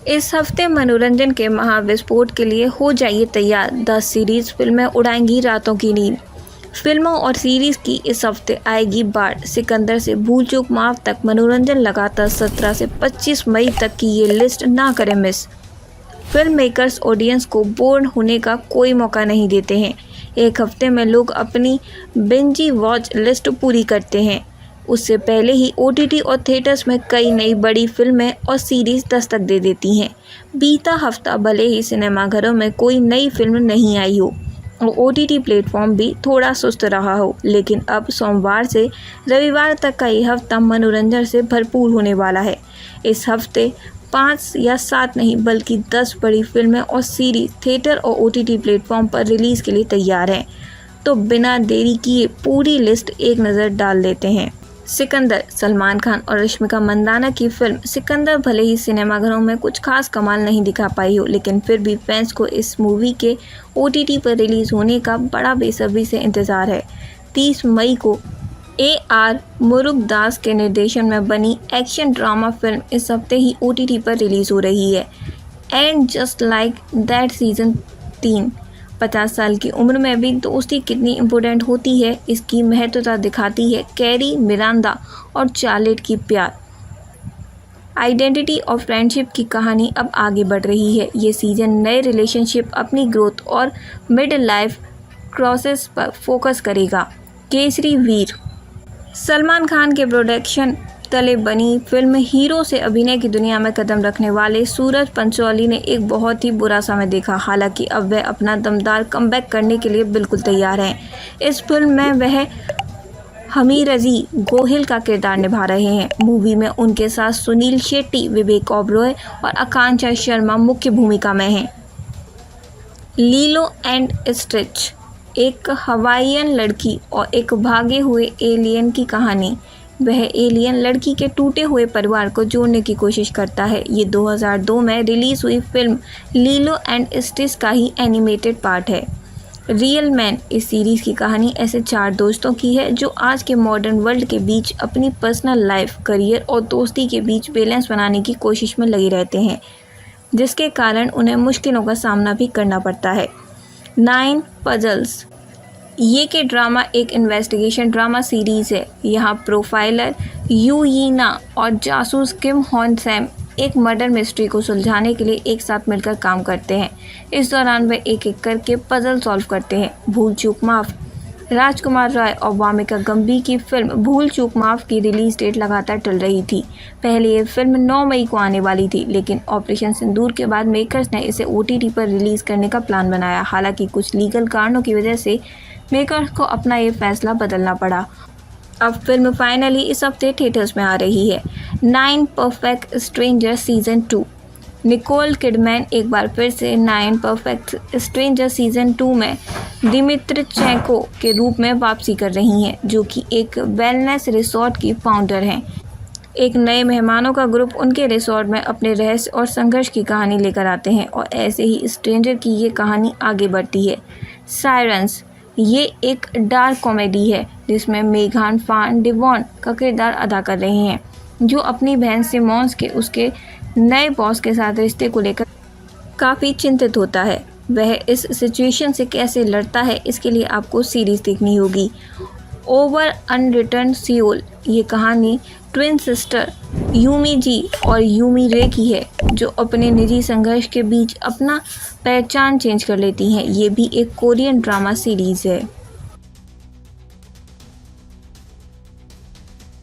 इस हफ्ते मनोरंजन के महाविस्फोट के लिए हो जाइए तैयार। 10 सीरीज फिल्में उड़ाएंगी रातों की नींद। फिल्मों और सीरीज की इस हफ्ते आएगी बाढ़। सिकंदर से भूल चूक माफ तक मनोरंजन लगातार 17 से 25 मई तक की ये लिस्ट ना करें मिस। फिल्म मेकर्स ऑडियंस को बोर होने का कोई मौका नहीं देते हैं। एक हफ्ते में लोग अपनी बिंजी वॉच लिस्ट पूरी करते हैं। उससे पहले ही OTT और थिएटर्स में कई नई बड़ी फिल्में और सीरीज दस्तक दे देती हैं। बीता हफ्ता भले ही सिनेमाघरों में कोई नई फिल्म नहीं आई हो और OTT प्लेटफॉर्म भी थोड़ा सुस्त रहा हो, लेकिन अब सोमवार से रविवार तक का ये हफ्ता मनोरंजन से भरपूर होने वाला है। इस हफ्ते 5 या 7 नहीं बल्कि 10 बड़ी फिल्में और सीरीज थिएटर और OTT प्लेटफॉर्म पर रिलीज़ के लिए तैयार हैं। तो बिना देरी किए पूरी लिस्ट एक नज़र डाल लेते हैं। सिकंदर। सलमान खान और रश्मिका मंदाना की फिल्म सिकंदर भले ही सिनेमाघरों में कुछ खास कमाल नहीं दिखा पाई हो, लेकिन फिर भी फैंस को इस मूवी के OTT पर रिलीज़ होने का बड़ा बेसब्री से इंतज़ार है। 30 मई को AR मुरुगदास के निर्देशन में बनी एक्शन ड्रामा फिल्म इस हफ्ते ही OTT पर रिलीज़ हो रही है। And just like that season 3। 50 साल की उम्र में भी दोस्ती कितनी इम्पोर्टेंट होती है, इसकी महत्वता दिखाती है कैरी, मिरांडा और चार्लेट की प्यार, आइडेंटिटी और फ्रेंडशिप की कहानी अब आगे बढ़ रही है। ये सीज़न नए रिलेशनशिप, अपनी ग्रोथ और मिड लाइफ क्रॉसेस पर फोकस करेगा। केसरी वीर। सलमान खान के प्रोडक्शन तले बनी फिल्म हीरो से अभिनय की दुनिया में कदम रखने वाले सूरज पंचौली ने एक बहुत ही बुरा समय देखा। हालांकि अब वह अपना दमदार कमबैक करने के लिए बिल्कुल तैयार हैं। इस फिल्म में वह हमीरजी गोहिल का किरदार निभा रहे हैं। मूवी में उनके साथ सुनील शेट्टी, विवेक ओबरॉय और आकांक्षा शर्मा मुख्य भूमिका में हैं। लीलो एंड स्टिच। एक हवाईयन लड़की और एक भागे हुए एलियन की कहानी। वह एलियन लड़की के टूटे हुए परिवार को जोड़ने की कोशिश करता है। ये 2002 में रिलीज़ हुई फिल्म लीलो एंड स्टिच का ही एनिमेटेड पार्ट है। Real man. इस सीरीज़ की कहानी ऐसे 4 दोस्तों की है जो आज के मॉडर्न वर्ल्ड के बीच अपनी पर्सनल लाइफ, करियर और दोस्ती के बीच बैलेंस बनाने की कोशिश में लगे रहते हैं, जिसके कारण उन्हें मुश्किलों का सामना भी करना पड़ता है। 9 पजल्स। ये के ड्रामा एक इन्वेस्टिगेशन ड्रामा सीरीज़ है। यहाँ प्रोफाइलर यू यीना और जासूस किम हॉन सैम एक मर्डर मिस्ट्री को सुलझाने के लिए एक साथ मिलकर काम करते हैं। इस दौरान वे एक एक करके पजल सॉल्व करते हैं। भूल चूक माफ। राजकुमार राय और वामिका गंभीर की फिल्म भूल चूक माफ की रिलीज़ डेट लगातार टल रही थी। पहले ये फिल्म 9 मई को आने वाली थी, लेकिन ऑपरेशन सिंदूर के बाद मेकर्स ने इसे OTT पर रिलीज़ करने का प्लान बनाया। हालांकि कुछ लीगल कारणों की वजह से मेकर्स को अपना ये फैसला बदलना पड़ा। अब फिल्म फाइनली इस हफ्ते थिएटर्स में आ रही है। 9 perfect stranger season 2। Nicole Kidman एक बार फिर से 9 परफेक्ट स्ट्रेंजर सीज़न 2 में दिमित्रेंको के रूप में वापसी कर रही हैं, जो कि एक वेलनेस रिसोर्ट की फाउंडर हैं। एक नए मेहमानों का ग्रुप उनके रिसोर्ट में अपने रहस्य और संघर्ष की कहानी लेकर आते हैं और ऐसे ही स्ट्रेंजर की ये कहानी आगे बढ़ती है। सायरेंस। ये एक डार्क कॉमेडी है जिसमें मेघान फान डिवॉन का किरदार अदा कर रहे हैं, जो अपनी बहन सिमोन्स के उसके नए बॉस के साथ रिश्ते को लेकर काफ़ी चिंतित होता है। वह इस सिचुएशन से कैसे लड़ता है, इसके लिए आपको सीरीज़ देखनी होगी। Over unreturned Seoul. ये कहानी ट्विन सिस्टर यूमी जी और यूमी रे की है, जो अपने निजी संघर्ष के बीच अपना पहचान चेंज कर लेती हैं। ये भी एक कोरियन ड्रामा सीरीज़ है।